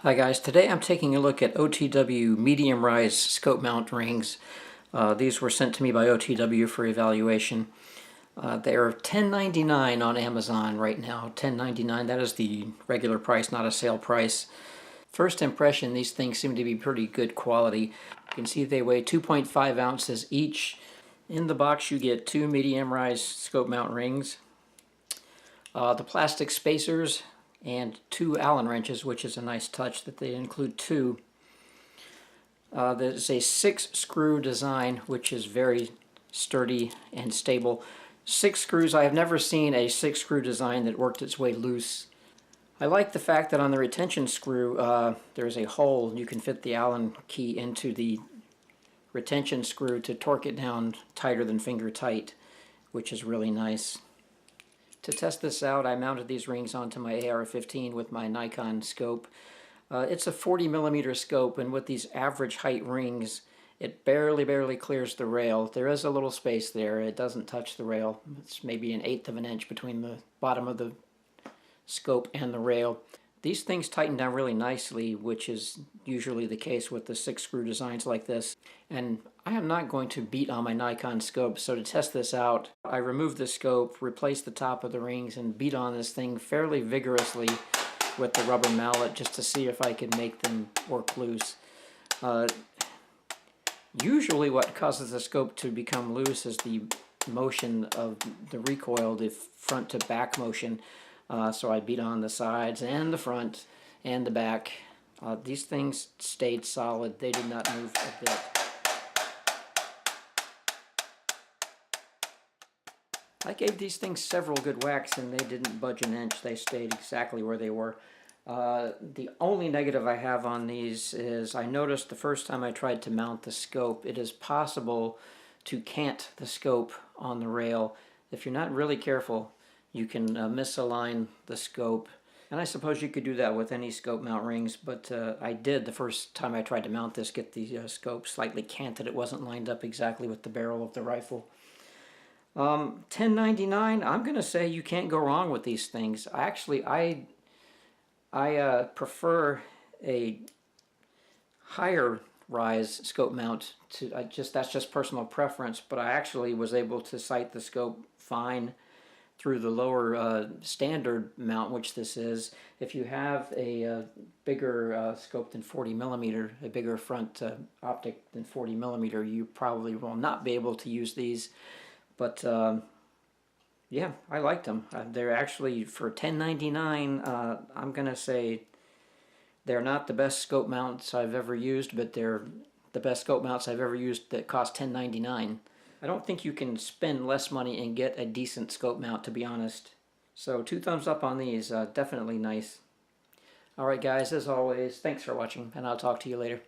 Hi guys, today I'm taking a look at OTW medium rise scope mount rings. These were sent to me by OTW for evaluation. They are $10.99 on Amazon right now. $10.99, that is the regular price, not a sale price. First impression, these things seem to be pretty good quality. You can see they weigh 2.5 ounces each. In the box you get two medium rise scope mount rings, the plastic spacers, and two Allen wrenches, which is a nice touch that they include two. There's a 6-screw design, which is very sturdy and stable. 6 screws. I have never seen a 6-screw design that worked its way loose. I like the fact that on the retention screw there's a hole. You can fit the Allen key into the retention screw to torque it down tighter than finger tight, which is really nice. To test this out, I mounted these rings onto my AR-15 with my Nikon scope. It's a 40mm scope, and with these average height rings, it barely clears the rail. There is a little space there. It doesn't touch the rail. It's maybe 1/8 of an inch between the bottom of the scope and the rail. These things tighten down really nicely, which is usually the case with the 6-screw designs like this. And I am not going to beat on my Nikon scope, so to test this out, I removed the scope, replaced the top of the rings, and beat on this thing fairly vigorously with the rubber mallet just to see if I could make them work loose. Usually what causes the scope to become loose is the motion of the recoil, the front to back motion. So I beat on the sides and the front and the back. These things stayed solid. They did not move a bit. I gave these things several good whacks and they didn't budge an inch. They stayed exactly where they were. The only negative I have on these is I noticed the first time I tried to mount the scope, it is possible to cant the scope on the rail. If you're not really careful, you can misalign the scope. And I suppose you could do that with any scope mount rings, but I did the first time I tried to mount this, get the scope slightly canted. It wasn't lined up exactly with the barrel of the rifle. $10.99, I'm going to say you can't go wrong with these things. I prefer a higher rise scope mount to that's just personal preference, but I actually was able to sight the scope fine through the lower standard mount, which this is. If you have a bigger scope than 40mm, a bigger front optic than 40mm, you probably will not be able to use these. But yeah, I liked them. They're actually, for $10.99, I'm gonna say they're not the best scope mounts I've ever used, but they're the best scope mounts I've ever used that cost $10.99. I don't think you can spend less money and get a decent scope mount, to be honest. So 2 thumbs up on these, definitely nice. Alright guys, as always, thanks for watching, and I'll talk to you later.